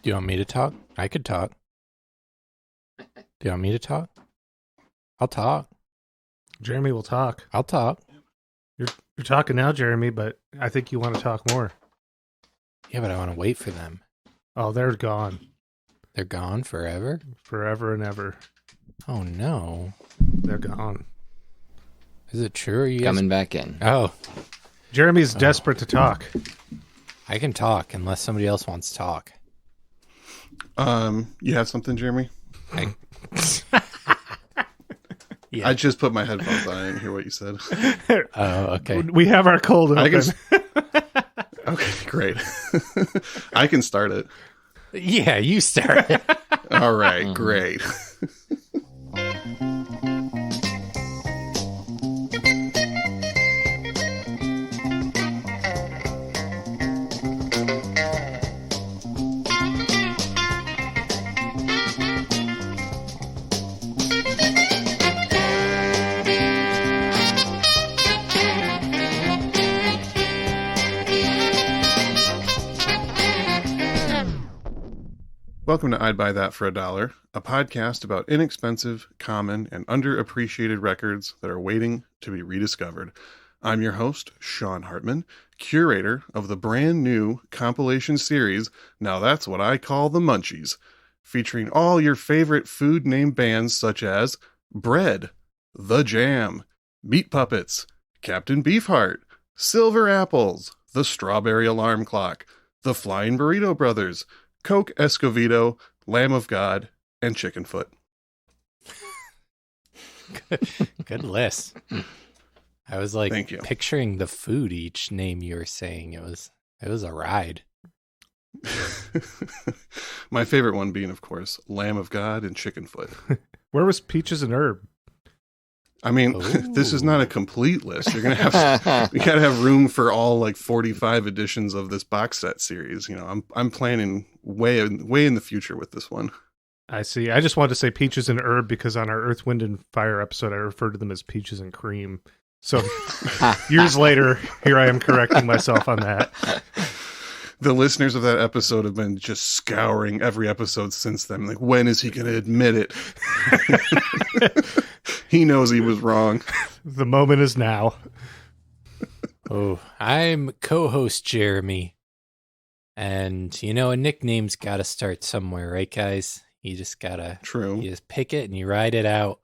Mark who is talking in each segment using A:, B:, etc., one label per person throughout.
A: Do you want me to talk? I could talk. Do you want me to talk? I'll talk.
B: Jeremy will talk.
A: I'll talk.
B: You're talking now, Jeremy, but I think you want to talk more.
A: Yeah, but I want to wait for them.
B: Oh, they're gone.
A: They're gone forever?
B: Forever and ever.
A: Oh, no.
B: They're gone.
A: Is it true? Are you guys...
C: Coming back in.
A: Oh.
B: Jeremy's desperate to talk.
A: I can talk unless somebody else wants to talk.
D: You have something, Jeremy?
A: Yeah.
D: I just put my headphones on. I didn't hear what you said.
A: Oh, okay.
B: We have our cold open.
D: Okay, great. I can start it.
A: Yeah, you start it.
D: All right, great. Welcome to I'd Buy That for $1, a podcast about inexpensive, common, and underappreciated records that are waiting to be rediscovered. I'm your host, Sean Hartman, curator of the brand new compilation series, Now That's What I Call the Munchies, featuring all your favorite food-named bands such as Bread, The Jam, Meat Puppets, Captain Beefheart, Silver Apples, The Strawberry Alarm Clock, The Flying Burrito Brothers, Coke Escovedo, Lamb of God, and Chicken Foot.
A: Good list. I was like
D: Thank you.
A: picturing the food each name you were saying. It was a ride.
D: My favorite one being, of course, Lamb of God and Chicken Foot.
B: Where was Peaches and Herb?
D: I mean, this is not a complete list. You're gonna have we gotta have room for all like 45 editions of this box set series. You know, I'm planning way in the future with this one.
B: I see. I just wanted to say Peaches and Herb because on our Earth, Wind, and Fire episode, I referred to them as Peaches and Cream. So years later, here I am correcting myself on that.
D: The listeners of that episode have been just scouring every episode since then. Like, when is he going to admit it? He knows he was wrong.
B: The moment is now.
A: Oh, I'm co-host Jeremy. And, you know, a nickname's got to start somewhere, right, guys? You just got to...
D: True.
A: You just pick it and you ride it out.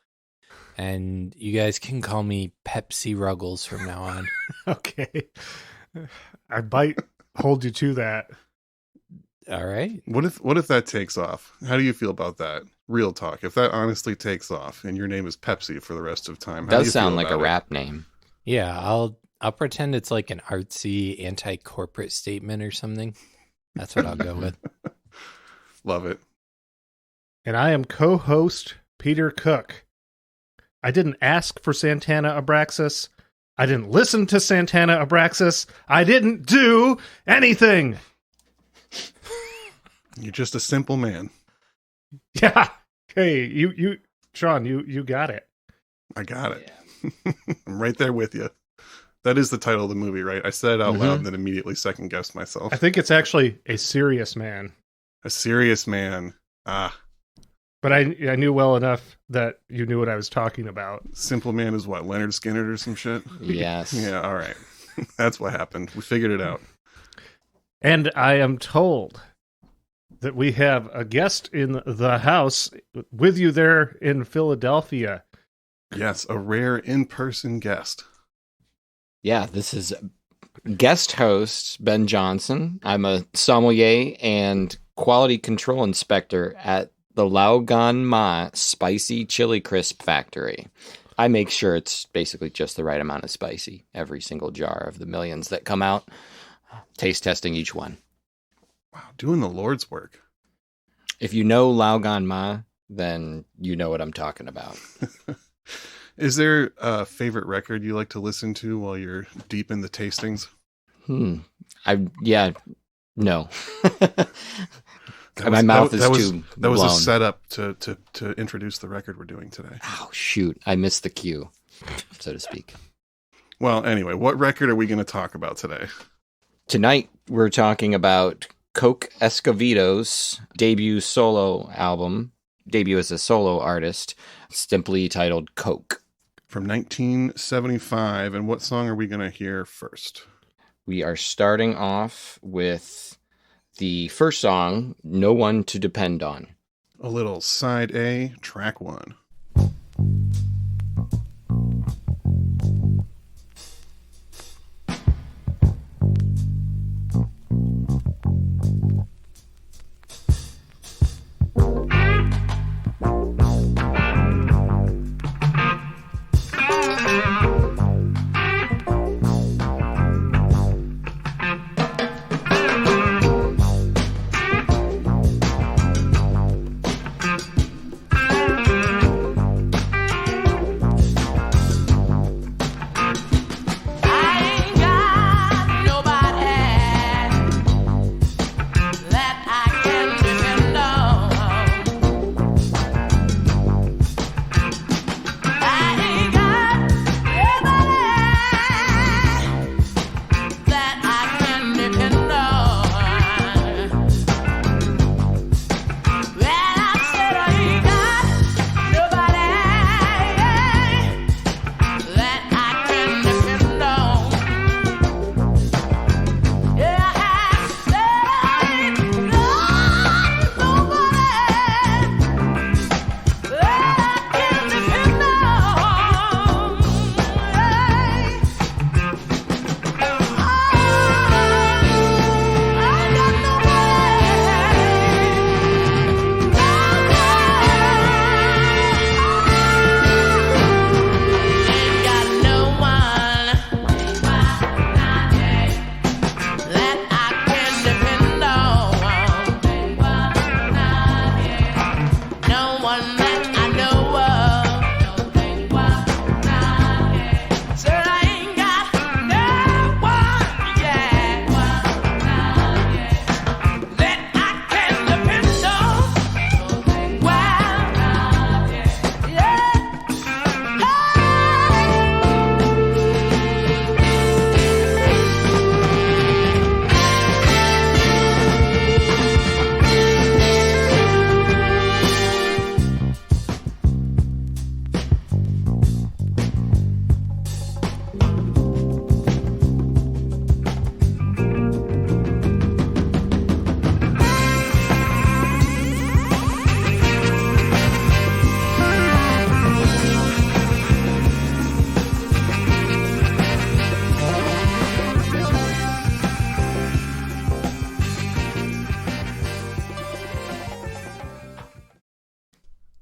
A: And you guys can call me Pepsi Ruggles from now on.
B: Okay. I might hold you to that.
A: All right.
D: What if that takes off? How do you feel about that? Real talk. If that honestly takes off and your name is Pepsi for the rest of time, how do you
C: Does sound
D: feel
C: like a
D: about it?
C: rap name.
A: Yeah, I'll pretend it's like an artsy anti-corporate statement or something. That's what I'll go with.
D: Love it.
B: And I am co-host Peter Cook. I didn't ask for Santana Abraxas. I didn't listen to Santana Abraxas. I didn't do anything.
D: You're just a simple man.
B: Yeah. Hey, you, Sean, you got it.
D: I got it. I'm right there with you. That is the title of the movie, right? I said it out loud and then immediately second guessed myself.
B: I think it's actually A Serious Man.
D: A Serious Man. Ah.
B: But I knew well enough that you knew what I was talking about.
D: Simple Man is what? Leonard Skinner or some shit?
C: Yes.
D: Yeah, all right. That's what happened. We figured it out.
B: And I am told that we have a guest in the house with you there in Philadelphia.
D: Yes, a rare in-person guest.
C: Yeah, this is guest host Ben Johnson. I'm a sommelier and quality control inspector at the Laogan Ma Spicy Chili Crisp Factory. I make sure it's basically just the right amount of spicy every single jar of the millions that come out. Taste testing each one.
D: Wow, doing the Lord's work.
C: If you know Laogan Ma, then you know what I'm talking about.
D: Is there a favorite record you like to listen to while you're deep in the tastings?
C: No.
D: That
C: My mouth is
D: that
C: too
D: That was a
C: blown.
D: setup to introduce the record we're doing today.
C: Oh, shoot. I missed the cue, so to speak.
D: Well, anyway, what record are we going to talk about today?
C: Tonight, we're talking about Coke Escovedo's debut solo album, debut as a solo artist, simply titled Coke.
D: From 1975. And what song are we going to hear first?
C: We are starting off with the first song, No One to Depend On.
D: A little side A, track 1.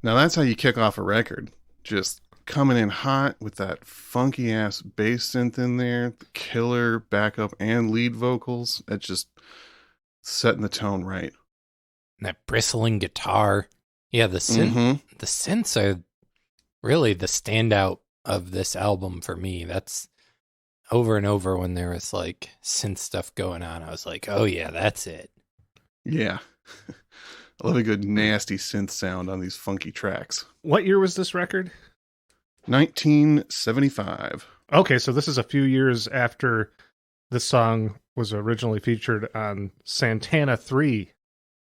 D: Now that's how you kick off a record. Just coming in hot with that funky ass bass synth in there, the killer backup and lead vocals. It's just setting the tone right.
A: And that bristling guitar. Yeah, the synths are really the standout of this album for me. That's over and over when there was like synth stuff going on. I was like, oh yeah, that's it.
D: Yeah. I love a good nasty synth sound on these funky tracks.
B: What year was this record?
D: 1975.
B: Okay, so this is a few years after this song was originally featured on Santana 3.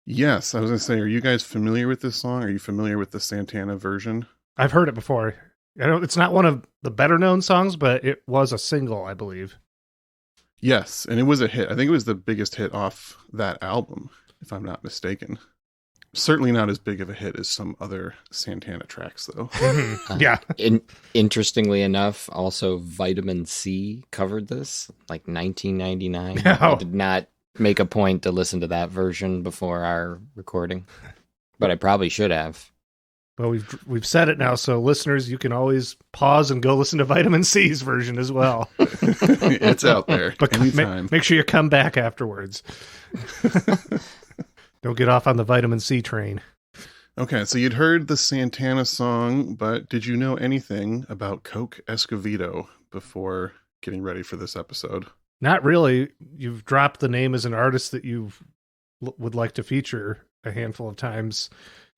D: Yes, I was going to say, are you guys familiar with this song? Are you familiar with the Santana version?
B: I've heard it before. I don't, it's not one of the better known songs, but it was a single, I believe.
D: Yes, and it was a hit. I think it was the biggest hit off that album, if I'm not mistaken. Certainly not as big of a hit as some other Santana tracks, though.
B: Yeah.
C: Interestingly enough, also Vitamin C covered this, like 1999.
B: Oh.
C: I did not make a point to listen to that version before our recording, but I probably should have.
B: Well, we've said it now, so listeners, you can always pause and go listen to Vitamin C's version as well.
D: It's out there.
B: But
D: anytime.
B: Make sure you come back afterwards. Don't get off on the Vitamin C train.
D: Okay, so you'd heard the Santana song, but did you know anything about Coke Escovedo before getting ready for this episode?
B: Not really. You've dropped the name as an artist that you would like to feature a handful of times.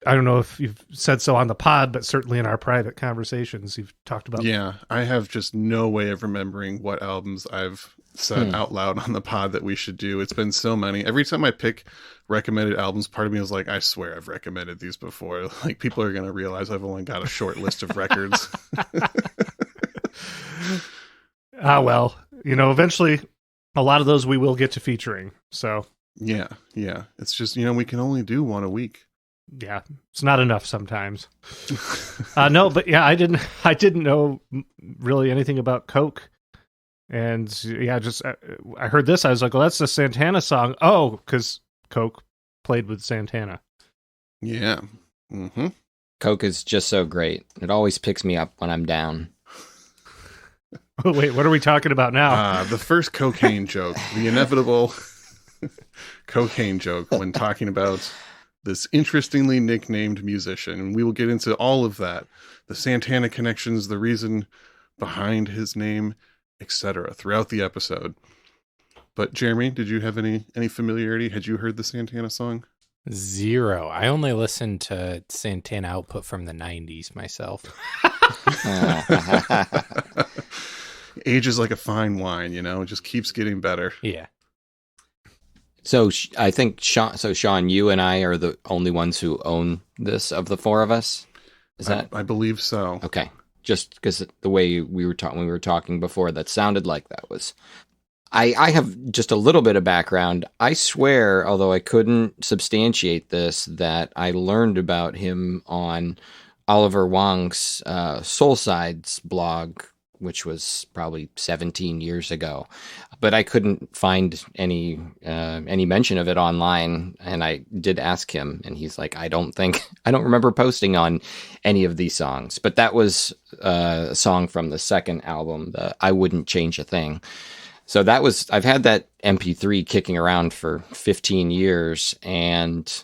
B: I don't know if you've said so on the pod, but certainly in our private conversations, you've talked about.
D: Yeah, I have just no way of remembering what albums I've said out loud on the pod that we should do. It's been so many. Every time I pick recommended albums, part of me is like, I swear I've recommended these before. Like, people are going to realize I've only got a short list of records.
B: Well, eventually a lot of those we will get to featuring. So
D: yeah. It's just, we can only do one a week.
B: Yeah, it's not enough sometimes. No, but yeah, I didn't know really anything about Coke. And yeah, I heard this. I was like, well, that's the Santana song. Oh, because Coke played with Santana.
D: Yeah. Mm-hmm.
C: Coke is just so great. It always picks me up when I'm down.
B: Oh, wait, what are we talking about now?
D: The first cocaine joke, the inevitable cocaine joke when talking about this interestingly nicknamed musician. And we will get into all of that, the Santana connections, the reason behind his name, etc. throughout the episode. But Jeremy, did you have any familiarity? Had you heard the Santana song?
A: Zero. I only listened to Santana output from the 90s myself.
D: Age is like a fine wine, it just keeps getting better.
A: Yeah.
C: So I think, Sean, you and I are the only ones who own this of the four of us? Is that?
D: I believe so.
C: Okay. Just because the way we were talking before, that sounded like that was. I have just a little bit of background. I swear, although I couldn't substantiate this, that I learned about him on Oliver Wong's Soul Sides blog, which was probably 17 years ago. But I couldn't find any mention of it online, and I did ask him, and he's like, I don't remember posting on any of these songs. But that was a song from the second album, the I Wouldn't Change a Thing. So I've had that MP3 kicking around for 15 years, and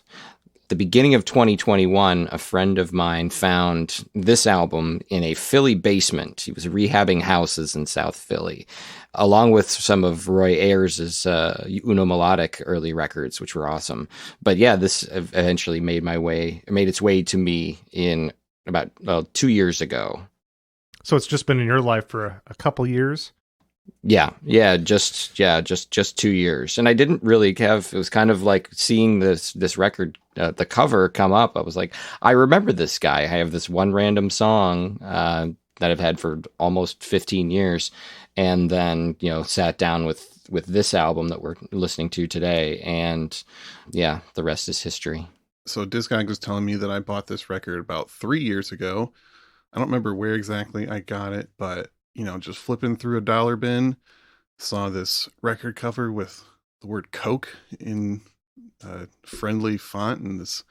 C: the beginning of 2021, a friend of mine found this album in a Philly basement. He was rehabbing houses in South Philly, along with some of Roy Ayers' Uno Melodic early records, which were awesome. But yeah, this eventually made its way to me in about 2 years ago.
B: So it's just been in your life for a couple years?
C: Just 2 years. And I didn't really it was kind of like seeing this record, the cover come up. I was like, I remember this guy. I have this one random song that I've had for almost 15 years. And then, sat down with this album that we're listening to today. And yeah, the rest is history.
D: So Discog was telling me that I bought this record about 3 years ago. I don't remember where exactly I got it, but just flipping through a dollar bin, saw this record cover with the word Coke in a friendly font and this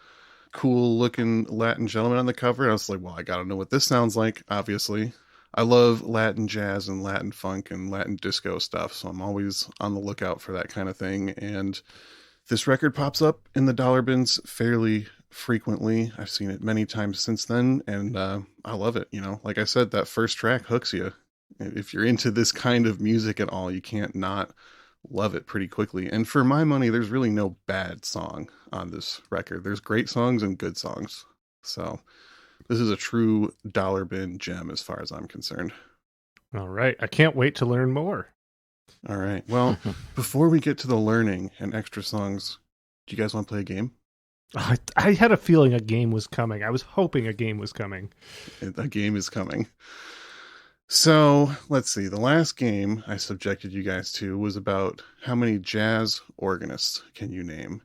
D: cool looking Latin gentleman on the cover. I was like, well, I got to know what this sounds like, obviously. I love Latin jazz and Latin funk and Latin disco stuff, so I'm always on the lookout for that kind of thing. And this record pops up in the dollar bins fairly frequently. I've seen it many times since then, and I love it. Like I said, that first track hooks you. If you're into this kind of music at all, you can't not love it pretty quickly. And for my money, there's really no bad song on this record. There's great songs and good songs. So this is a true dollar bin gem as far as I'm concerned.
B: All right. I can't wait to learn more.
D: All right. Well, before we get to the learning and extra songs, do you guys want to play a game?
B: I had a feeling a game was coming. I was hoping a game was coming.
D: A game is coming. So let's see. The last game I subjected you guys to was about how many jazz organists can you name.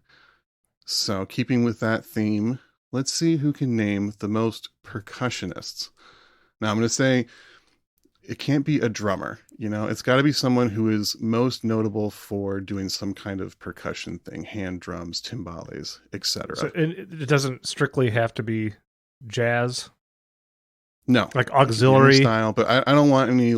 D: So keeping with that theme, let's see who can name the most percussionists. Now I'm going to say it can't be a drummer. It's got to be someone who is most notable for doing some kind of percussion thing, hand drums, timbales, etc.
B: So it doesn't strictly have to be jazz.
D: No,
B: like auxiliary
D: style, but I don't want any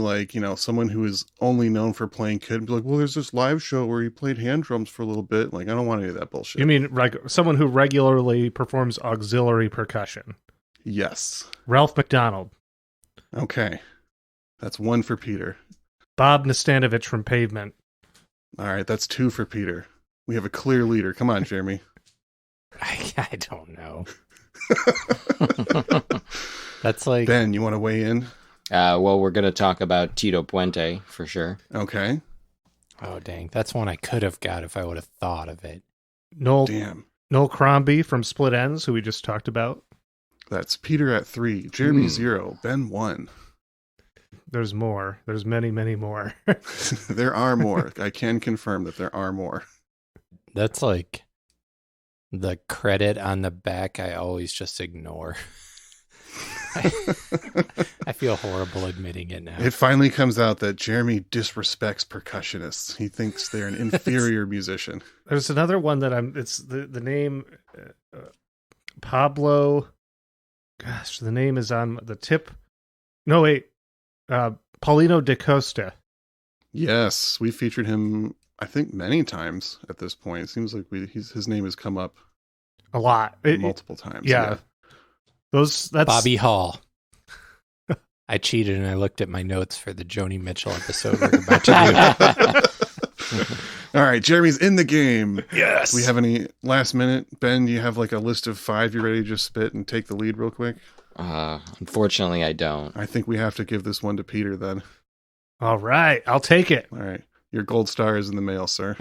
D: someone who is only known for playing kid and be like, well, there's this live show where he played hand drums for a little bit. Like, I don't want any of that bullshit.
B: You mean like someone who regularly performs auxiliary percussion?
D: Yes.
B: Ralph McDonald.
D: Okay, that's 1 for Peter.
B: Bob Nastanovich from Pavement.
D: All right, that's 2 for Peter. We have a clear leader. Come on, Jeremy.
A: I don't know. That's like
D: Ben, you want to weigh in?
C: Well, we're going to talk about Tito Puente for sure.
D: Okay.
A: Oh, dang. That's one I could have got if I would have thought of it.
D: Damn.
B: Noel Crombie from Split Ends, who we just talked about.
D: That's Peter at 3, Jeremy 0, Ben 1.
B: There's more. There's many, many more.
D: There are more. I can confirm that there are more.
A: That's like the credit on the back I always just ignore. I feel horrible admitting it now.
D: It finally comes out that Jeremy disrespects percussionists. He thinks they're an inferior musician.
B: There's another one that it's the name Pablo. Gosh, the name is on the tip. No, wait. Paulino da Costa.
D: Yes, we featured him, I think, many times at this point. It seems like his name has come up
B: a lot.
D: Multiple times.
B: Yeah. That's
A: Bobby Hall. I cheated and I looked at my notes for the Joni Mitchell episode we're about to do.
D: All right, Jeremy's in the game.
B: Yes.
D: Do we have any last minute? Ben, do you have like a list of 5 you're ready to just spit and take the lead real quick?
C: Unfortunately, I don't.
D: I think we have to give this one to Peter then.
B: All right, I'll take it.
D: All right. Your gold star is in the mail, sir.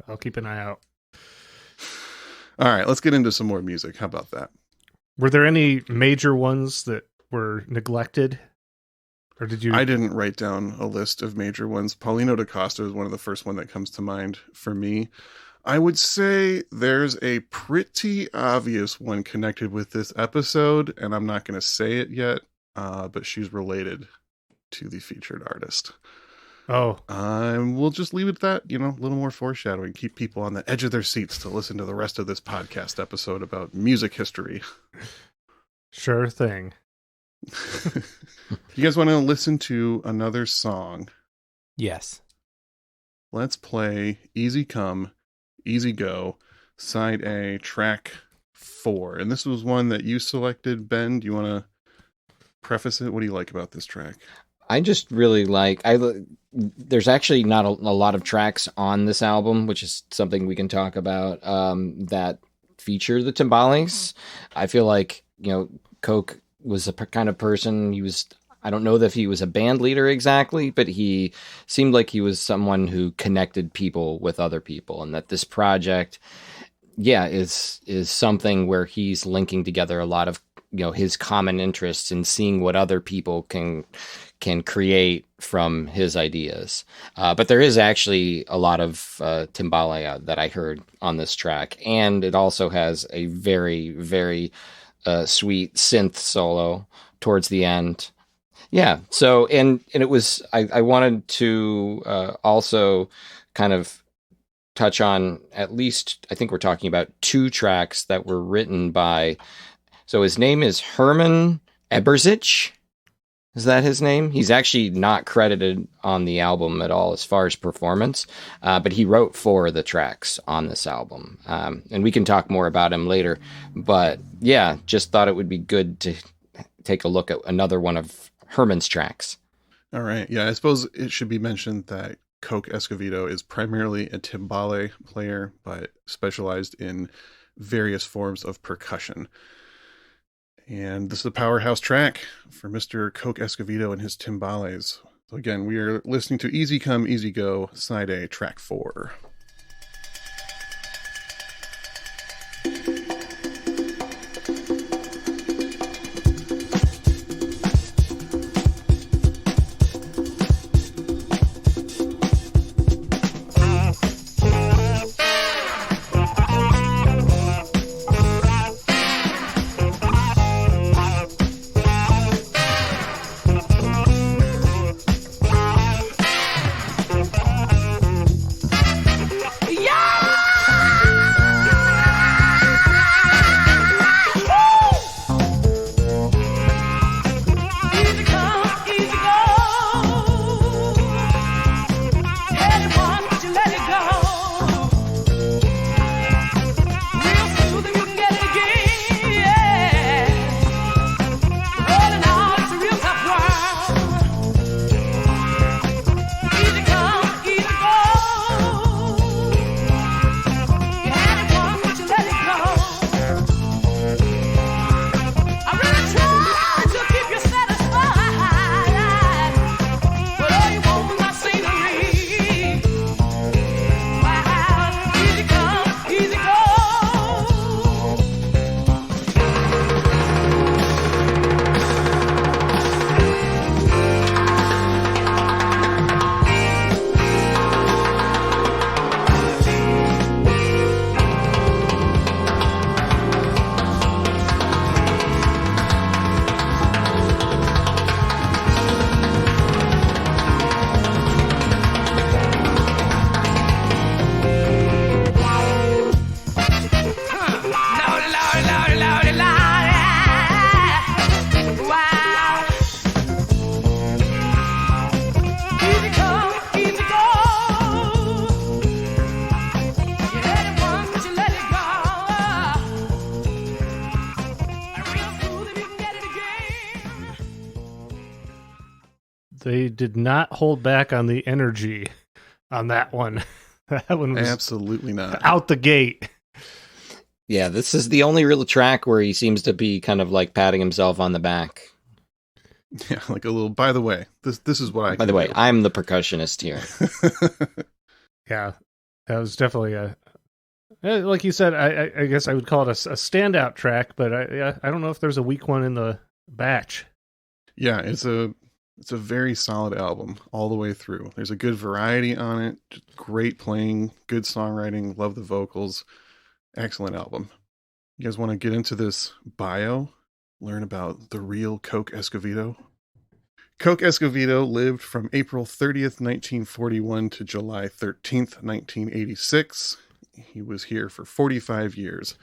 B: I'll keep an eye out.
D: All right, let's get into some more music. How about that?
B: Were there any major ones that were neglected? Or did you?
D: I didn't write down a list of major ones. Paulino da Costa is one of the first one that comes to mind for me. I would say there's a pretty obvious one connected with this episode, and I'm not going to say it yet, but she's related to the featured artist.
B: Oh.
D: We'll just leave it at that, a little more foreshadowing. Keep people on the edge of their seats to listen to the rest of this podcast episode about music history.
B: Sure thing.
D: You guys want to listen to another song?
A: Yes.
D: Let's play Easy Come, Easy Go, Side A, Track 4. And this was one that you selected, Ben. Do you want to preface it? What do you like about this track?
C: I just really there's actually not a lot of tracks on this album, which is something we can talk about, that feature the timbales. I feel like, Coke was a kind of person, I don't know if he was a band leader exactly, but he seemed like he was someone who connected people with other people, and that this project, is something where he's linking together a lot of, his common interests and seeing what other people can create from his ideas. But there is actually a lot of timbale that I heard on this track, and it also has a very, very sweet synth solo towards the end. Yeah. So, and it was, I wanted to also kind of touch on at least, I think we're talking about 2 tracks that were written by, so his name is Herman Eberzich. Is that his name? He's actually not credited on the album at all as far as performance, but he wrote 4 of the tracks on this album. And we can talk more about him later. But yeah, just thought it would be good to take a look at another one of Herman's tracks.
D: All right. Yeah, I suppose it should be mentioned that Coke Escovedo is primarily a timbale player, but specialized in various forms of percussion. And this is a powerhouse track for Mr. Coke Escovedo and his timbales. So again, we are listening to Easy Come, Easy Go, Side A, Track 4.
B: They did not hold back on the energy on that one. That one was
D: Absolutely not.
B: out the gate.
C: Yeah, this is the only real track where he seems to be kind of like patting himself on the back.
D: Yeah, like a little, by the way, this is what I
C: By the way,
D: do.
C: I'm the percussionist here.
B: Yeah, that was definitely like you said, I guess I would call it a standout track, but I don't know if there's a weak one in the batch.
D: Yeah, it's a very solid album all the way through. There's a good variety on it, just great playing, good songwriting, love the vocals. Excellent album. You guys want to get into this bio? Learn about the real Coke Escovedo? Coke Escovedo lived from April 30th, 1941 to July 13th, 1986. He was here for 45 years.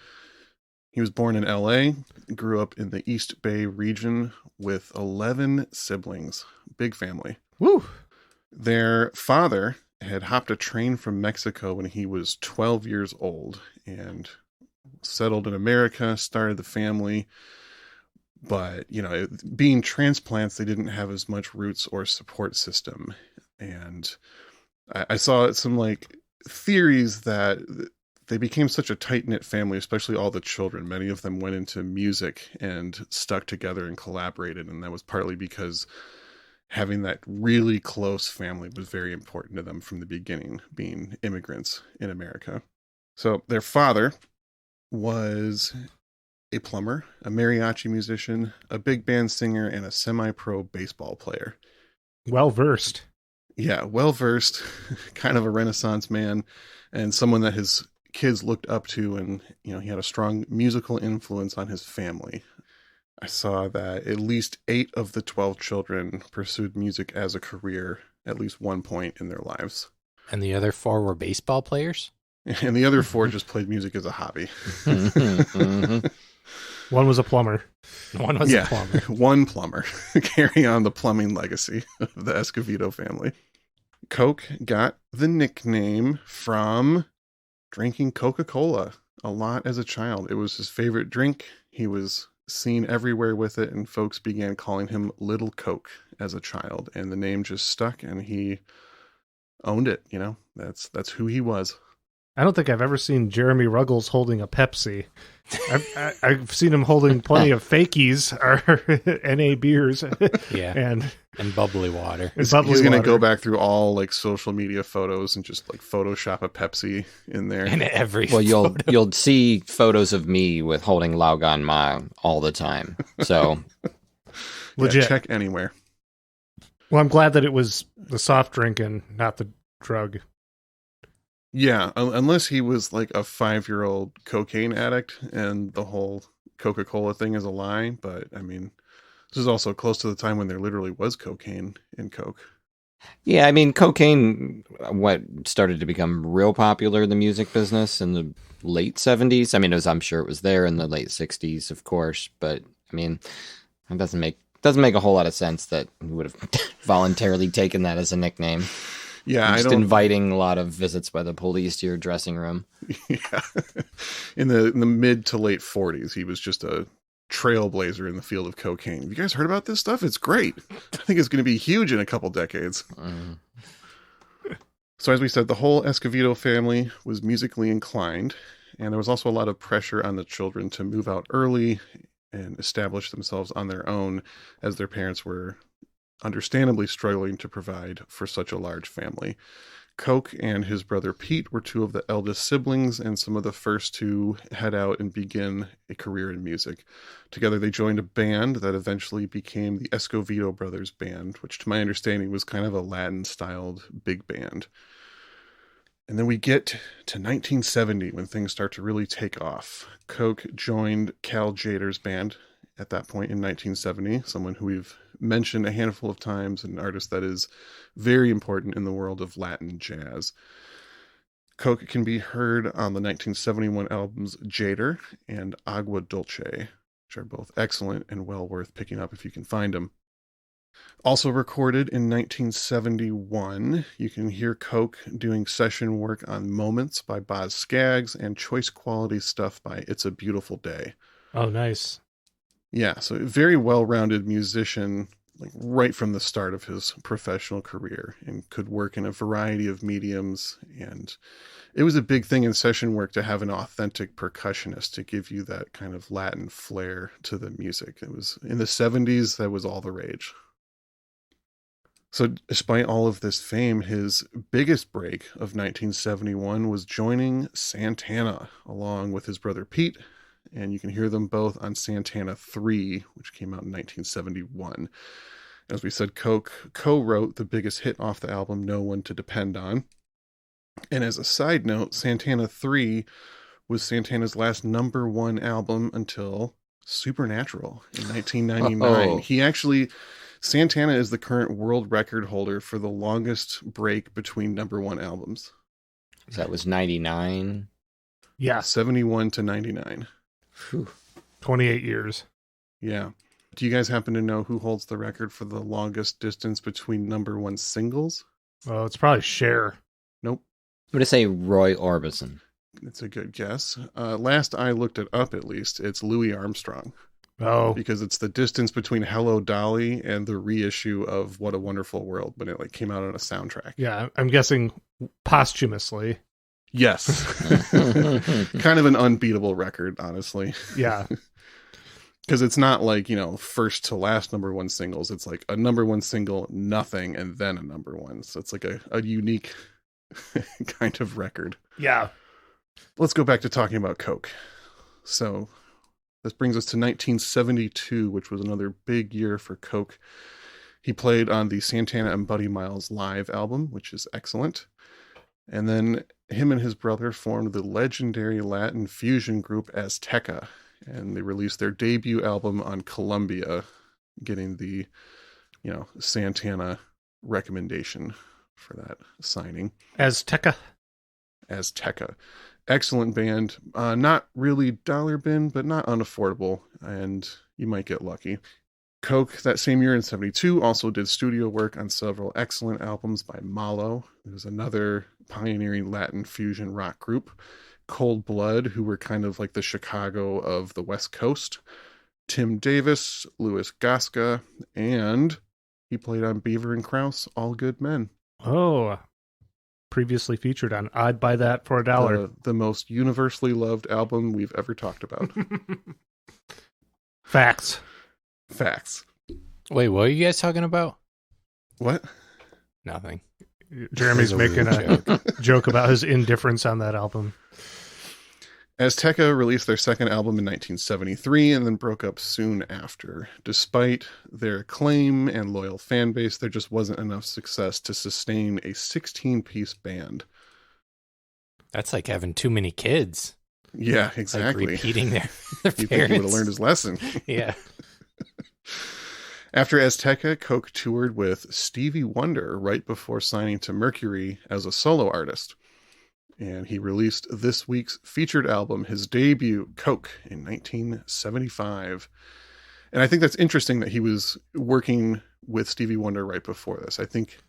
D: He was born in LA, grew up in the East Bay region with 11 siblings. Big family.
B: Woo!
D: Their father had hopped a train from Mexico when he was 12 years old and settled in America, started the family. But, being transplants, they didn't have as much roots or support system. And I saw some theories that they became such a tight-knit family, especially all the children. Many of them went into music and stuck together and collaborated. And that was partly because having that really close family was very important to them from the beginning, being immigrants in America. So their father was a plumber, a mariachi musician, a big band singer, and a semi-pro baseball player.
B: Well-versed.
D: Yeah, well-versed, kind of a Renaissance man, and someone that his kids looked up to, and, he had a strong musical influence on his family. I saw that at least 8 of the 12 children pursued music as a career at least one point in their lives.
A: And the other 4 were baseball players?
D: And the other 4 just played music as a hobby.
B: One was a plumber.
A: One was a plumber.
D: One plumber, carrying on the plumbing legacy of the Escovedo family. Coke got the nickname from drinking Coca-Cola a lot as a child. It was his favorite drink. He was seen everywhere with it, and folks began calling him Little Coke as a child. And the name just stuck, and he owned it. That's who he was.
B: I don't think I've ever seen Jeremy Ruggles holding a Pepsi. I've seen him holding plenty of fakies or NA beers.
A: Yeah. And bubbly water.
D: He's going to go back through all social media photos and just Photoshop a Pepsi in there.
A: In every
C: Well,
A: photo.
C: you'll see photos of me with holding Laogan Ma all the time. So
B: legit.
D: Check anywhere.
B: Well, I'm glad that it was the soft drink and not the drug.
D: Yeah, unless he was like a 5-year-old cocaine addict and the whole Coca-Cola thing is a lie. But I mean, this is also close to the time when there literally was cocaine in Coke.
C: yeah, I mean, cocaine, what started to become real popular in the music business in the late 70s. I mean, I'm sure it was there in the late 60s, of course. But I mean, it doesn't make a whole lot of sense that he would have voluntarily taken that as a nickname.
D: Yeah,
C: just inviting a lot of visits by the police to your dressing room.
D: Yeah, in the mid to late 40s, he was just a trailblazer in the field of cocaine. Have you guys heard about this stuff? It's great. I think it's going to be huge in a couple decades. So as we said, the whole Escovedo family was musically inclined, and there was also a lot of pressure on the children to move out early and establish themselves on their own, as their parents were understandably struggling to provide for such a large family. Coke and his brother Pete were 2 of the eldest siblings and some of the first to head out and begin a career in music. Together they joined a band that eventually became the Escovedo Brothers Band, which to my understanding was kind of a Latin-styled big band. And then we get to 1970 when things start to really take off. Coke joined Cal Tjader's band at that point in 1970, someone who we've mentioned a handful of times, an artist that is very important in the world of Latin jazz. Coke can be heard on the 1971 albums Tjader and Agua Dulce, which are both excellent and well worth picking up if you can find them. Also recorded in 1971, you can hear Coke doing session work on Moments by Boz Scaggs and choice quality stuff by It's a Beautiful Day.
B: Oh, nice.
D: Yeah, so a very well-rounded musician like right from the start of his professional career, and could work in a variety of mediums. And it was a big thing in session work to have an authentic percussionist to give you that kind of Latin flair to the music. It was in the 70s, that was all the rage. So despite all of this fame, his biggest break of 1971 was joining Santana along with his brother Pete. And you can hear them both on Santana 3, which came out in 1971. As we said, Coke co-wrote the biggest hit off the album, No One to Depend On. And as a side note, Santana 3 was Santana's last #1 album until Supernatural in 1999.
C: Oh.
D: He actually, Santana is the current world record holder for the longest break between #1 albums.
C: That was 99.
B: Yeah,
D: 71 to 99.
C: Whew.
B: 28 years.
D: Yeah. Do you guys happen to know who holds the record for the longest distance between #1 singles?
B: Oh, it's probably Cher.
D: Nope.
C: I'm going to say Roy Orbison.
D: It's a good guess. Last I looked it up, at least, it's Louis Armstrong.
B: Oh,
D: Because it's the distance between Hello Dolly and the reissue of What a Wonderful World, when it came out on a soundtrack.
B: yeah. I'm guessing posthumously.
D: Yes. Kind of an unbeatable record, honestly.
B: Yeah.
D: Because it's not like, first to last #1 singles. It's like a #1 single, nothing, and then a #1. So it's like a unique kind of record.
B: Yeah.
D: Let's go back to talking about Coke. So this brings us to 1972, which was another big year for Coke. He played on the Santana and Buddy Miles live album, which is excellent. And then him and his brother formed the legendary Latin fusion group Azteca, and they released their debut album on Columbia, getting the, Santana recommendation for that signing.
B: Azteca.
D: Excellent band. Not really dollar bin, but not unaffordable, and you might get lucky. Coke, that same year in 72, also did studio work on several excellent albums by Malo, who's another pioneering Latin fusion rock group. Cold Blood, who were kind of like the Chicago of the West Coast. Tim Davis, Louis Gasca, and he played on Beaver and Krause, All Good Men.
B: Oh, previously featured on I'd Buy That for $1.
D: The most universally loved album we've ever talked about.
B: Facts.
A: Wait, what are you guys talking about?
D: What?
A: Nothing.
B: Jeremy's
A: It was a
B: making
A: weird
B: a joke about his indifference on that album.
D: Azteca released their second album in 1973 and then broke up soon after. Despite their acclaim and loyal fan base, there just wasn't enough success to sustain a 16-piece band.
A: That's like having too many kids.
D: Yeah, exactly.
A: Like repeating their
D: You think he would
A: parents.
D: have learned his lesson.
A: Yeah.
D: After Azteca, Coke toured with Stevie Wonder right before signing to Mercury as a solo artist. And he released this week's featured album, his debut, Coke, in 1975. And I think that's interesting that he was working with Stevie Wonder right before this. I think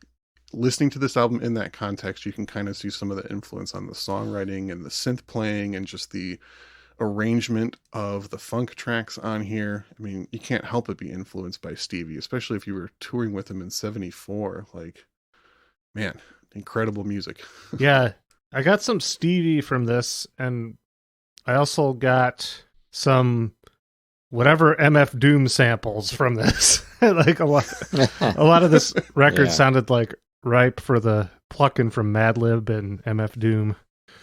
D: listening to this album in that context, you can kind of see some of the influence on the songwriting and the synth playing and just the arrangement of the funk tracks on here. I mean, you can't help but be influenced by Stevie, especially if you were touring with him in 74. Like, man, incredible music.
B: Yeah, I got some Stevie from this, and I also got some whatever MF Doom samples from this. Like a lot of this record sounded like ripe for the plucking from Madlib and MF Doom.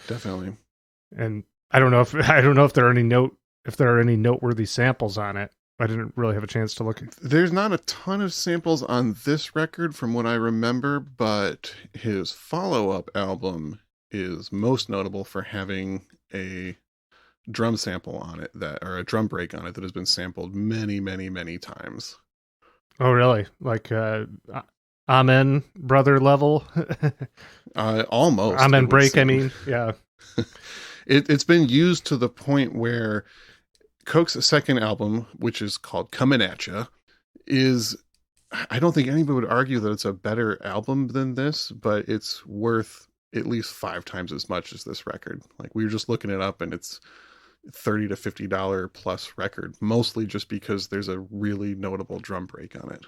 D: Definitely.
B: And I don't know if there are any noteworthy samples on it. I didn't really have a chance to look.
D: There's not a ton of samples on this record from what I remember, but his follow-up album is most notable for having a drum sample on it or a drum break on it that has been sampled many, many, many times.
B: Oh, really? Like Amen brother level?
D: Almost.
B: Amen break, I mean. Yeah.
D: It's been used to the point where Coke's second album, which is called Comin' At Ya, is, I don't think anybody would argue that it's a better album than this, but it's worth at least 5 times as much as this record. Like, we were just looking it up and it's $30 to $50 plus record, mostly just because there's a really notable drum break on it.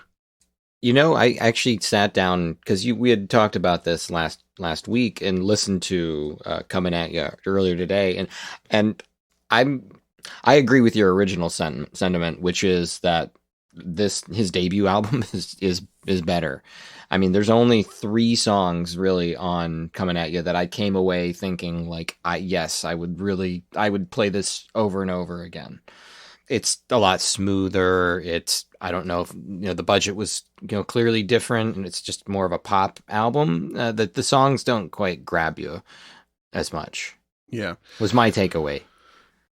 C: I actually sat down because we had talked about this last week and listened to Coming at You earlier today, and I agree with your original sentiment, which is that his debut album is better. I mean, there's only 3 songs really on Coming at You that I came away thinking like, I would play this over and over again. It's a lot smoother. I don't know if the budget was clearly different, and it's just more of a pop album. That the songs don't quite grab you as much.
D: Yeah,
C: was my takeaway.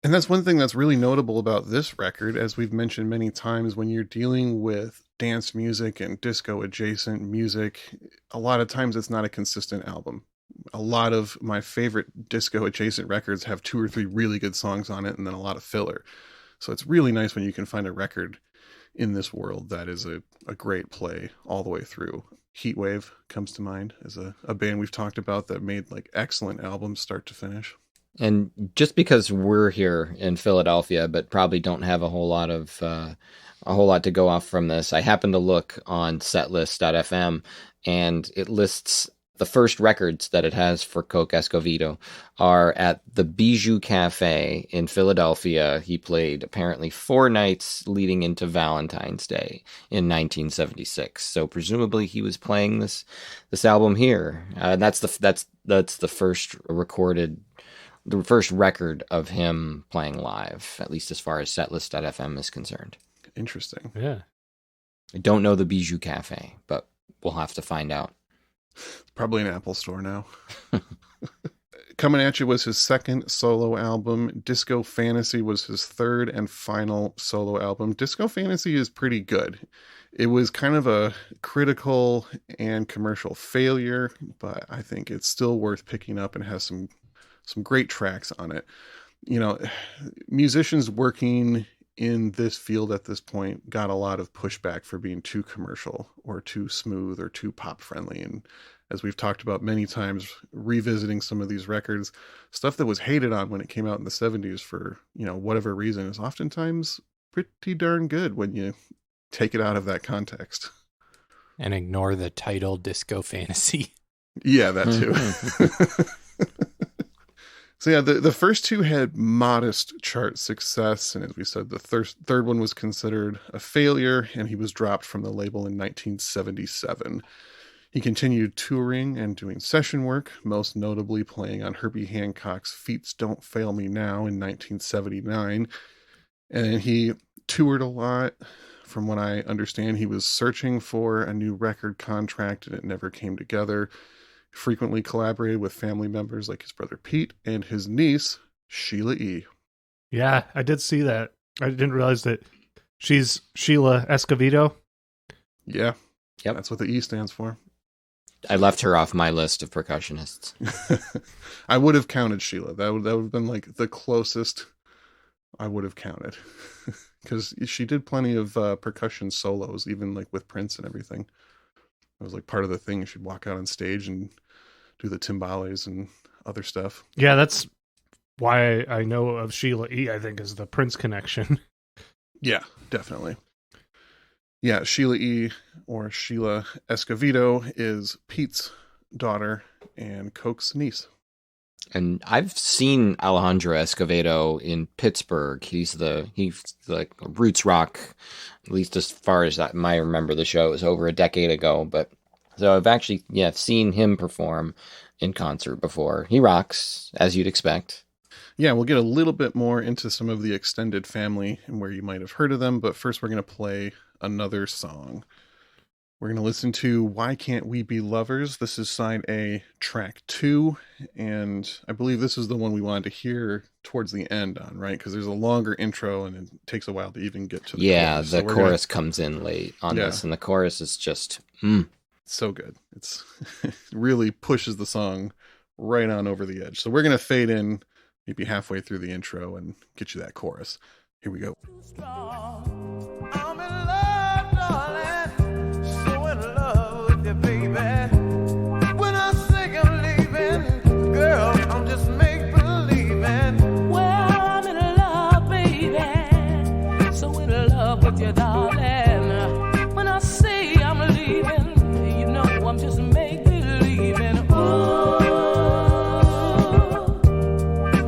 D: And that's one thing that's really notable about this record, as we've mentioned many times, when you're dealing with dance music and disco adjacent music, a lot of times it's not a consistent album. A lot of my favorite disco adjacent records have 2 or 3 really good songs on it and then a lot of filler. So it's really nice when you can find a record in this world that is a great play all the way through. Heatwave comes to mind as a band we've talked about that made like excellent albums start to finish.
C: And just because we're here in Philadelphia, but probably don't have a whole lot to go off from this, I happened to look on setlist.fm, and it lists the first records that it has for Coke Escovedo are at the Bijou Cafe in Philadelphia. He played apparently 4 nights leading into Valentine's Day in 1976. So presumably he was playing this album here. That's the first recorded. The first record of him playing live, at least as far as setlist.fm is concerned.
D: Interesting.
B: Yeah.
C: I don't know the Bijou Cafe, but we'll have to find out.
D: It's probably an Apple store now. Coming at You was his second solo album. Disco Fantasy was his third and final solo album. Disco Fantasy is pretty good. It was kind of a critical and commercial failure, but I think it's still worth picking up and has some great tracks on it. Musicians working in this field at this point got a lot of pushback for being too commercial or too smooth or too pop friendly. And as we've talked about many times, revisiting some of these records, stuff that was hated on when it came out in the 70s for, whatever reason is oftentimes pretty darn good when you take it out of that context.
A: And ignore the title Disco Fantasy.
D: Yeah, that too. So yeah, the first 2 had modest chart success, and as we said, the third one was considered a failure, and he was dropped from the label in 1977. He continued touring and doing session work, most notably playing on Herbie Hancock's Feets Don't Fail Me Now in 1979. And he toured a lot. From what I understand, he was searching for a new record contract, and it never came together. Frequently collaborated with family members like his brother Pete and his niece, Sheila E.
B: Yeah, I did see that. I didn't realize that she's Sheila Escovedo.
D: Yeah.
C: Yep.
D: That's what the E stands for.
C: I left her off my list of percussionists.
D: I would have counted Sheila. That would have been like the closest I would have counted. Because she did plenty of percussion solos, even like with Prince and everything. It was like part of the thing. She'd walk out on stage and do the timbales and other stuff.
B: Yeah, that's why I know of Sheila E., I think, is the Prince connection.
D: Yeah, definitely. Yeah, Sheila E., or Sheila Escovedo, is Pete's daughter and Coke's niece.
C: And I've seen Alejandro Escovedo in Pittsburgh. He's like roots rock, at least as far as I remember the show. It was over a decade ago, but so I've actually seen him perform in concert before. He rocks, as you'd expect.
D: Yeah, we'll get a little bit more into some of the extended family and where you might have heard of them, but first we're going to play another song. We're going to listen to Why Can't We Be Lovers? This is side A, track 2, and I believe this is the one we wanted to hear towards the end on, right? Because there's a longer intro and it takes a while to even get to the chorus.
C: The chorus comes in late on this, and the chorus is just,
D: so good. It really pushes the song right on over the edge. So we're going to fade in maybe halfway through the intro and get you that chorus. Here we go.
E: Your darling, when I say I'm I'm just make believing. Ooh,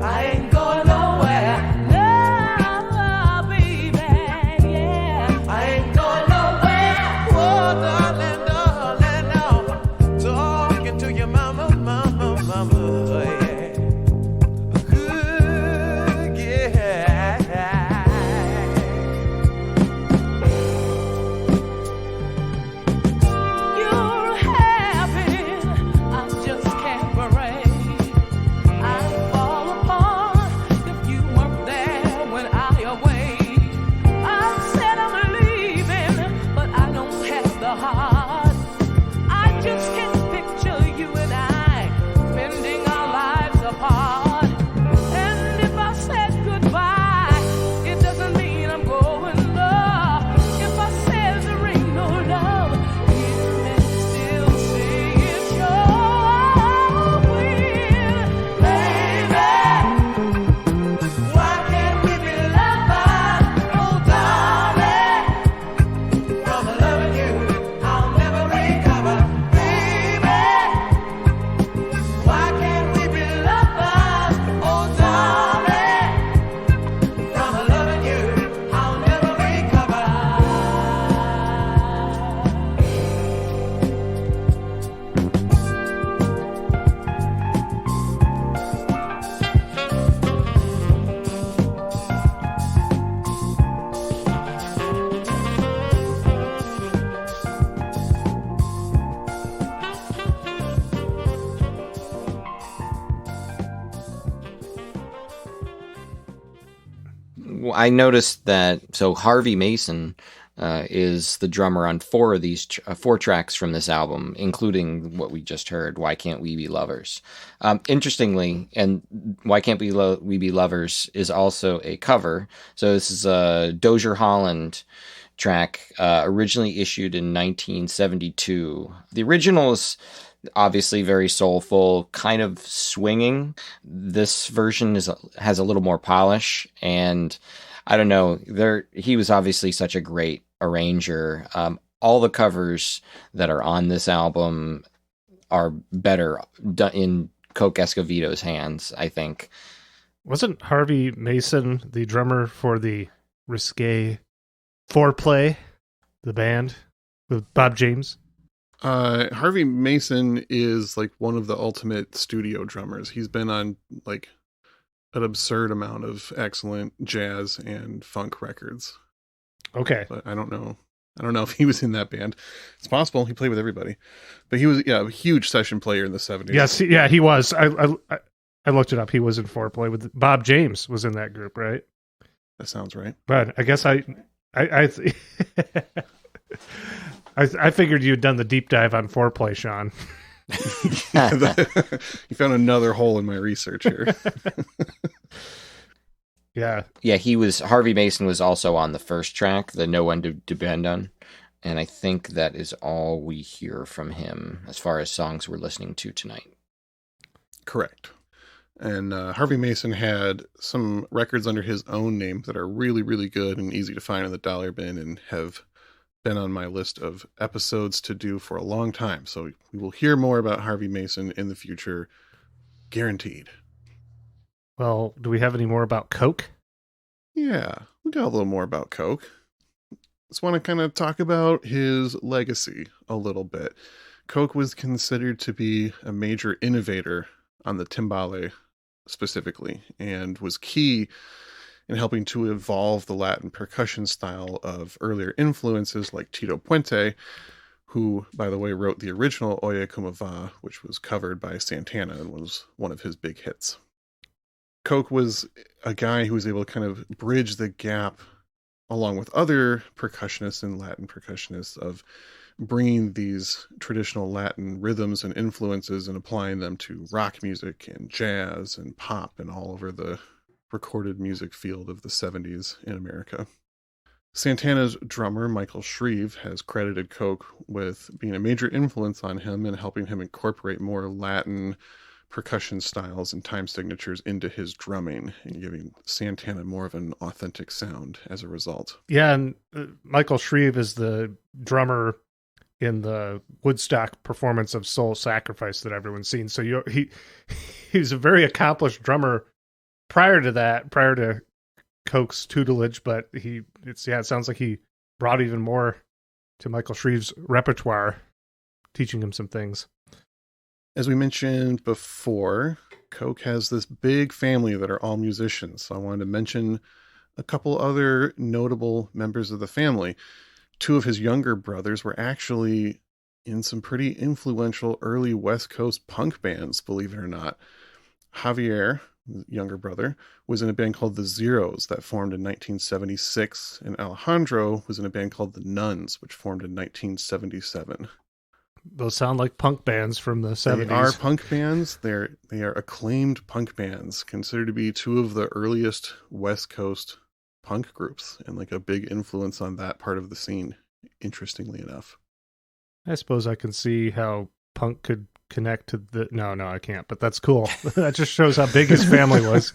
E: I ain't going nowhere. No, baby, yeah. I ain't going nowhere. Oh, darling, darling, no. Talking to your mama, mama, mama, yeah. Good, yeah. You're happy, I just can't break. I fall apart if you weren't there when I awake. I said I'm leaving, but I don't have the heart. I just can't picture you and I spending our lives apart. And if I said goodbye, it doesn't mean I'm going low. If I said there ain't no love, it may still say it's your will. Baby, why can't we be lovers? Oh, darling, from loving you, I'll never recover. Baby, why can't we be lovers? Oh, darling, from loving you, I'll never recover.
C: I noticed that. So Harvey Mason is the drummer on four of these four tracks from this album, including what we just heard. Why Can't We Be Lovers? Interestingly, and Why Can't We Be Lovers is also a cover. So this is a Dozier Holland track, originally issued in 1972. The original is obviously very soulful, kind of swinging. This version has a little more polish, and I don't know. He was obviously such a great arranger. All the covers that are on this album are better in Coke Escovedo's hands, I think.
B: Wasn't Harvey Mason the drummer for the Risque Foreplay, the band with Bob James?
D: Harvey Mason is like one of the ultimate studio drummers. He's been on like an absurd amount of excellent jazz and funk records.
B: Okay.
D: But I don't know if he was in that band. It's possible. He played with everybody. But he was a huge session player in the 70s.
B: Yes, yeah, he was. I looked it up. He was in Foreplay with Bob James was in that group, right?
D: That sounds right.
B: But I guess I figured you'd done the deep dive on Foreplay, Sean.
D: You found another hole in my research here.
B: Yeah.
C: Yeah, Harvey Mason was also on the first track, the No One to Depend On. And I think that is all we hear from him as far as songs we're listening to tonight.
D: Correct. And Harvey Mason had some records under his own name that are really, really good and easy to find in the dollar bin and have been on my list of episodes to do for a long time. So we will hear more about Harvey Mason in the future, guaranteed.
B: Well, do we have any more about Coke?
D: Yeah, we got a little more about Coke. Just want to kind of talk about his legacy a little bit. Coke was considered to be a major innovator on the timbale specifically, and was key in helping to evolve the Latin percussion style of earlier influences like Tito Puente, who, by the way, wrote the original Oye Como Va, which was covered by Santana and was one of his big hits. Coke was a guy who was able to kind of bridge the gap along with other percussionists and Latin percussionists of bringing these traditional Latin rhythms and influences and applying them to rock music and jazz and pop and all over the recorded music field of the 70s in America. Santana's drummer, Michael Shreve, has credited Coke with being a major influence on him and helping him incorporate more Latin percussion styles and time signatures into his drumming and giving Santana more of an authentic sound as a result.
B: Yeah, and Michael Shreve is the drummer in the Woodstock performance of Soul Sacrifice that everyone's seen. So he was a very accomplished drummer prior to that, prior to Coke's tutelage, but it sounds like he brought even more to Michael Shreve's repertoire, teaching him some things.
D: As we mentioned before, Coke has this big family that are all musicians. So I wanted to mention a couple other notable members of the family. Two of his younger brothers were actually in some pretty influential early West Coast punk bands, believe it or not. Javier, younger brother, was in a band called the Zeros that formed in 1976, and Alejandro was in a band called the Nuns, which formed in 1977.
B: Those sound like punk bands from the 70s.
D: They are punk bands. They are acclaimed punk bands, considered to be two of the earliest West Coast punk groups, and like a big influence on that part of the scene, interestingly enough.
B: I suppose I can see how punk could connect to the... No, I can't, but that's cool. That just shows how big his family was.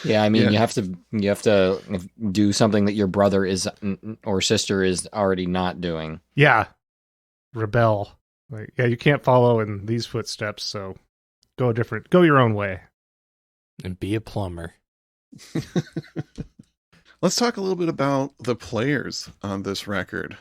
C: Yeah, I mean, you have to do something that your brother is or sister is already not doing.
B: Yeah. Rebel. Like, yeah, you can't follow in these footsteps, so go your own way.
A: And be a plumber.
D: Let's talk a little bit about the players on this record.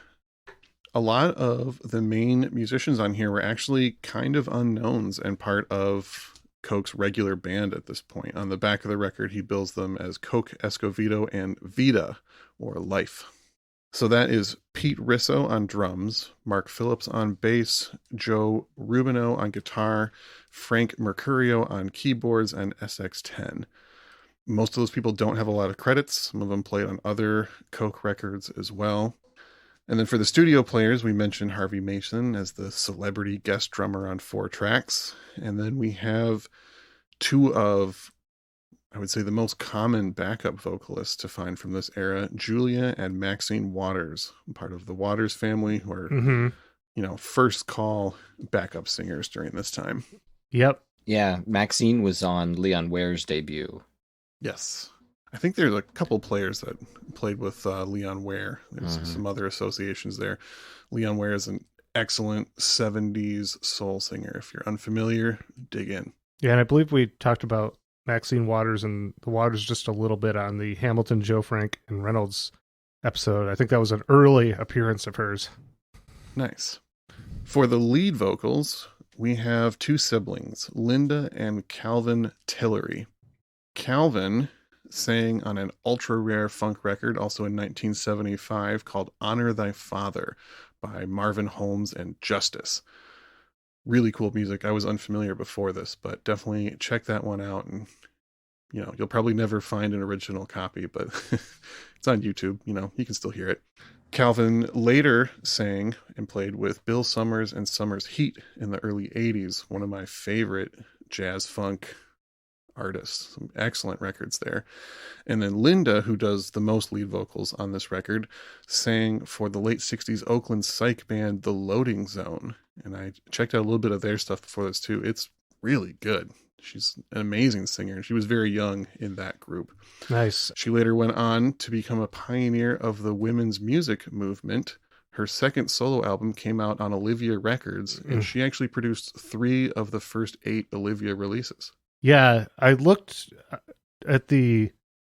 D: A lot of the main musicians on here were actually kind of unknowns and part of Coke's regular band at this point. On the back of the record, he bills them as Coke, Escovedo, and Vida, or Life. So that is Pete Risso on drums, Mark Phillips on bass, Joe Rubino on guitar, Frank Mercurio on keyboards, and SX10. Most of those people don't have a lot of credits. Some of them played on other Coke records as well. And then for the studio players, we mentioned Harvey Mason as the celebrity guest drummer on 4 tracks. And then we have two of, I would say, the most common backup vocalists to find from this era, Julia and Maxine Waters, part of the Waters family, who are, first call backup singers during this time.
B: Yep.
C: Yeah, Maxine was on Leon Ware's debut.
D: Yes. I think there's a couple players that played with Leon Ware. There's some other associations there. Leon Ware is an excellent 70s soul singer. If you're unfamiliar, dig in.
B: Yeah, and I believe we talked about Maxine Waters and the Waters just a little bit on the Hamilton, Joe Frank, and Reynolds episode. I think that was an early appearance of hers.
D: Nice. For the lead vocals, we have two siblings, Linda and Calvin Tillery. Calvin sang on an ultra rare funk record, also in 1975, called Honor Thy Father by Marvin Holmes and Justice. Really cool music. I was unfamiliar before this, but definitely check that one out. And, you'll probably never find an original copy, but it's on YouTube. You can still hear it. Calvin later sang and played with Bill Summers and Summers Heat in the early 80s. One of my favorite jazz funk artists. Some excellent records there. And then Linda, who does the most lead vocals on this record, sang for the late 60s Oakland psych band The Loading Zone. And I checked out a little bit of their stuff before this too. It's really good. She's an amazing singer. She was very young in that group.
B: Nice.
D: She later went on to become a pioneer of the women's music movement. Her second solo album came out on Olivia Records, and she actually produced 3 of the first 8 Olivia releases.
B: Yeah, I looked at the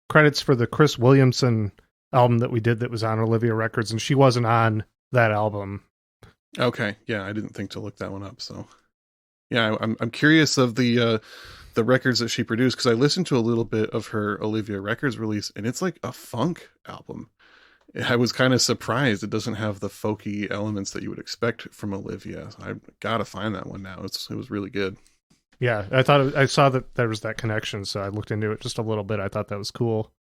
B: credits for the Chris Williamson album that we did that was on Olivia Records, and she wasn't on that album.
D: Okay, yeah, I didn't think to look that one up. So, yeah, I'm curious of the records that she produced, because I listened to a little bit of her Olivia Records release, and it's like a funk album. I was kind of surprised it doesn't have the folky elements that you would expect from Olivia. I gotta find that one now. It was really good.
B: Yeah, I saw that there was that connection, so I looked into it just a little bit. I thought that was cool.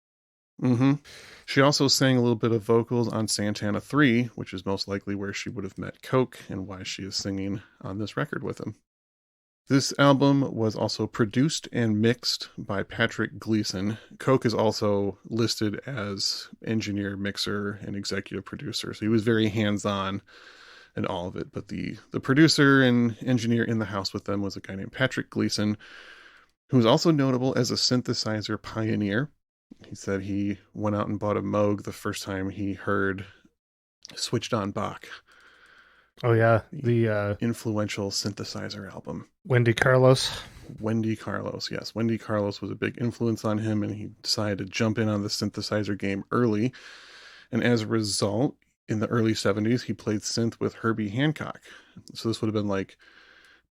D: She also sang a little bit of vocals on Santana 3, which is most likely where she would have met Coke and why she is singing on this record with him. This album was also produced and mixed by Patrick Gleason. Coke is also listed as engineer, mixer, and executive producer, so he was very hands-on in all of it. But the producer and engineer in the house with them was a guy named Patrick Gleason, who was also notable as a synthesizer pioneer. He said he went out and bought a Moog the first time he heard Switched on Bach,
B: Oh yeah, the
D: influential synthesizer album.
B: Wendy Carlos.
D: Wendy Carlos, yes. Wendy Carlos was a big influence on him, and he decided to jump in on the synthesizer game early. And as a result, in the early 70s, he played synth with Herbie Hancock. So this would have been like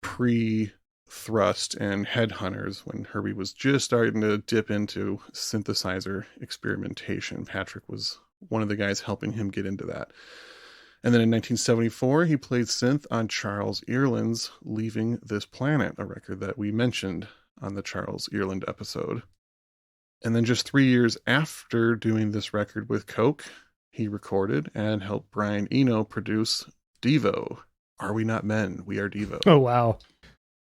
D: pre-Thrust and Headhunters, when Herbie was just starting to dip into synthesizer experimentation. Patrick was one of the guys helping him get into that. And then in 1974, he played synth on Charles Earland's Leaving This Planet, a record that we mentioned on the Charles Earland episode. And then just 3 years after doing this record with Coke, he recorded and helped Brian Eno produce Devo. Are We Not Men? We Are Devo.
B: Oh wow.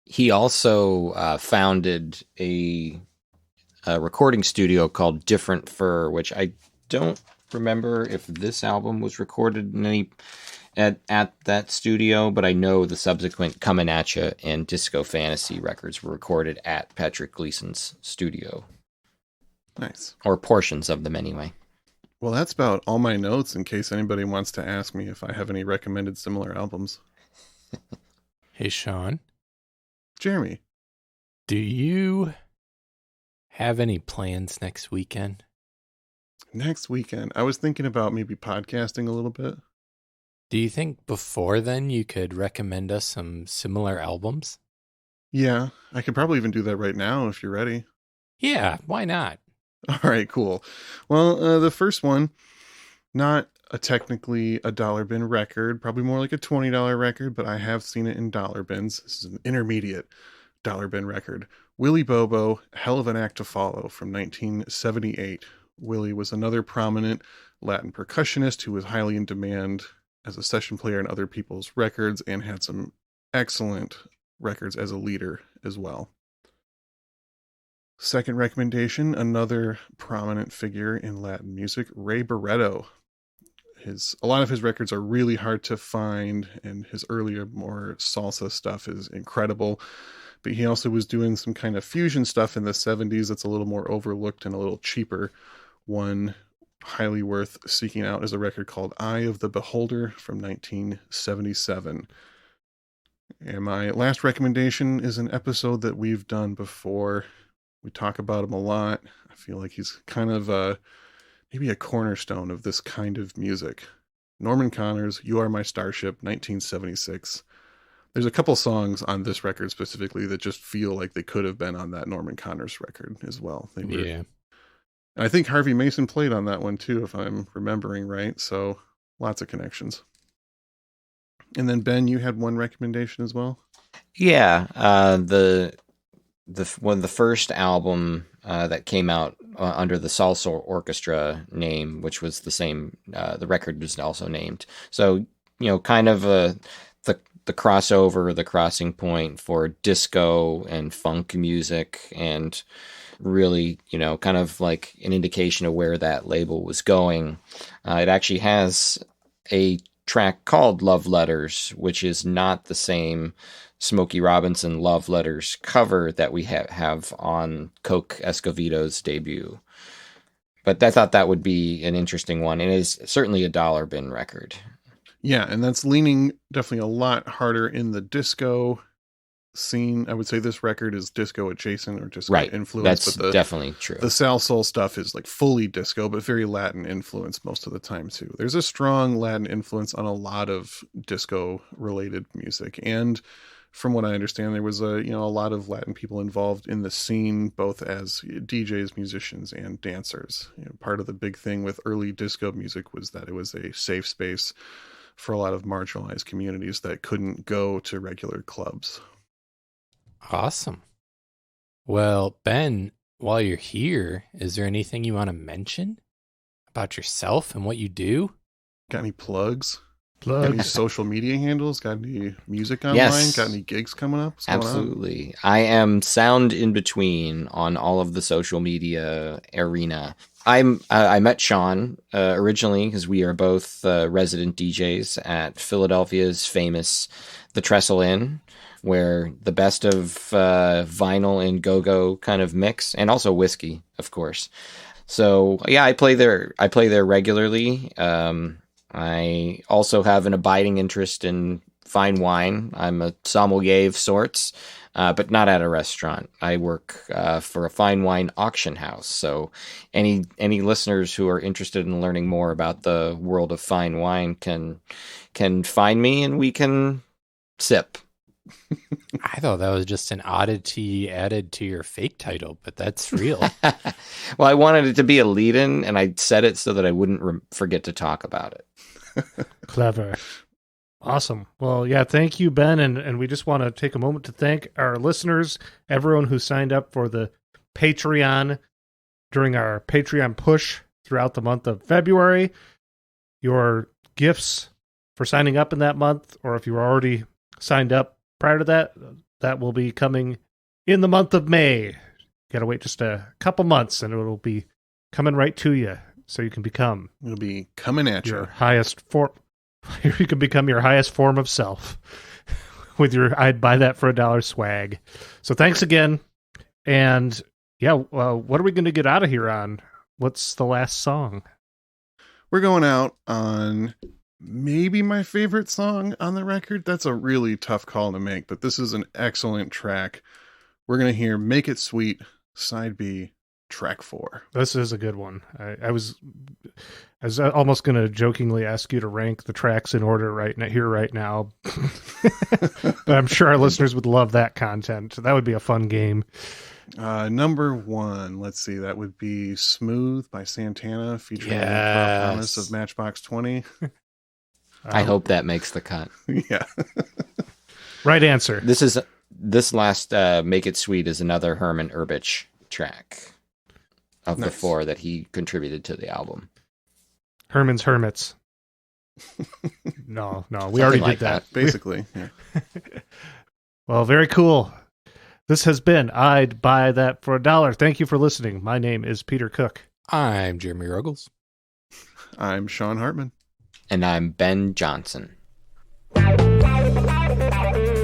C: He also founded a recording studio called Different Fur, which I don't remember if this album was recorded in any at that studio, but I know the subsequent Comin' At Ya and Disco Fantasy records were recorded at Patrick Gleason's studio.
D: Nice.
C: Or portions of them anyway.
D: Well, that's about all my notes in case anybody wants to ask me if I have any recommended similar albums.
A: Hey, Sean,
D: Jeremy.
A: do you have any plans next weekend?
D: Next weekend, I was thinking about maybe podcasting a little bit.
A: Do you think before then you could recommend us some similar albums?
D: Yeah, I could probably even do that right now if you're ready.
A: Yeah, why not?
D: All right, cool. Well, the first one, not technically a dollar bin record, probably more like a $20 record, but I have seen it in dollar bins. This is an intermediate dollar bin record. Willie Bobo, Hell of an Act to Follow from 1978. Willie was another prominent Latin percussionist who was highly in demand as a session player in other people's records and had some excellent records as a leader as well. Second recommendation, another prominent figure in Latin music, Ray Barretto. A lot of his records are really hard to find, and his earlier, more salsa stuff is incredible. But he also was doing some kind of fusion stuff in the 70s that's a little more overlooked and a little cheaper. One highly worth seeking out is a record called Eye of the Beholder from 1977. And my last recommendation is an episode that we've done before. We talk about him a lot. I feel like he's kind of maybe a cornerstone of this kind of music. Norman Connors, You Are My Starship, 1976. There's a couple songs on this record specifically that just feel like they could have been on that Norman Connors record as well.
A: Yeah.
D: I think Harvey Mason played on that one too, if I'm remembering right. So lots of connections. And then Ben, you had one recommendation as well.
C: Yeah, the first album that came out under the Salsa Orchestra name, which was the same. The record was also named. So kind of the crossover, the crossing point for disco and funk music, and really, kind of like an indication of where that label was going. It actually has a track called Love Letters, which is not the same Smokey Robinson Love Letters cover that we have on Coke Escovedo's debut. But I thought that would be an interesting one. It is certainly a dollar bin record.
D: Yeah, and that's leaning definitely a lot harder in the disco scene. I would say this record is disco adjacent or disco influenced.
C: That's
D: but
C: definitely true.
D: The Sal Soul stuff is like fully disco, but very Latin influence most of the time too. There's a strong Latin influence on a lot of disco related music. And from what I understand, there was a lot of Latin people involved in the scene, both as DJs, musicians, and dancers. Part of the big thing with early disco music was that it was a safe space for a lot of marginalized communities that couldn't go to regular clubs.
A: Awesome. Well, Ben, while you're here, is there anything you want to mention about yourself and what you do?
D: Got any plugs? Got any social media handles? Got any music online?
C: Yes.
D: Got any gigs coming up?
C: Absolutely. I am sound in between on all of the social media arena. I met Sean originally because we are both resident DJs at Philadelphia's famous The Trestle Inn, where the best of vinyl and go-go kind of mix, and also whiskey, of course. So yeah, I play there regularly. I also have an abiding interest in fine wine. I'm a sommelier of sorts, but not at a restaurant. I work for a fine wine auction house. So any listeners who are interested in learning more about the world of fine wine can find me and we can sip.
A: I thought that was just an oddity added to your fake title, but that's real.
C: Well, I wanted it to be a lead-in, and I said it so that I wouldn't forget to talk about it.
B: Clever. Awesome. Well, yeah, thank you, Ben. And we just want to take a moment to thank our listeners, everyone who signed up for the Patreon during our Patreon push throughout the month of February. Your gifts for signing up in that month, or if you were already signed up prior to that, that will be coming in the month of May. Got to wait just a couple months, and it will be coming right to you, so you can become.
D: It'll be coming at
B: your
D: you.
B: highest form. You can become your highest form of self with your "I'd buy that for $1" swag. So thanks again, and yeah, what are we going to get out of here on? What's the last song?
D: We're going out on maybe my favorite song on the record. That's a really tough call to make, but this is an excellent track. We're going to hear Make It Sweet, Side B, track 4.
B: This is a good one. I was almost going to jokingly ask you to rank the tracks in order right now, but I'm sure our listeners would love that content. That would be a fun game.
D: Number 1, let's see, that would be Smooth by Santana featuring Rob Thomas of Matchbox 20.
C: I hope that makes the cut.
D: Yeah.
B: Right answer.
C: This last Make It Sweet is another Herman Urbich track of the 4 that he contributed to the album.
B: Herman's Hermits. No, we already did that.
D: Basically, yeah.
B: Well, very cool. This has been I'd Buy That for $1. Thank you for listening. My name is Peter Cook.
A: I'm Jeremy Ruggles.
D: I'm Sean Hartman.
C: And I'm Ben Johnson.
E: Thank you.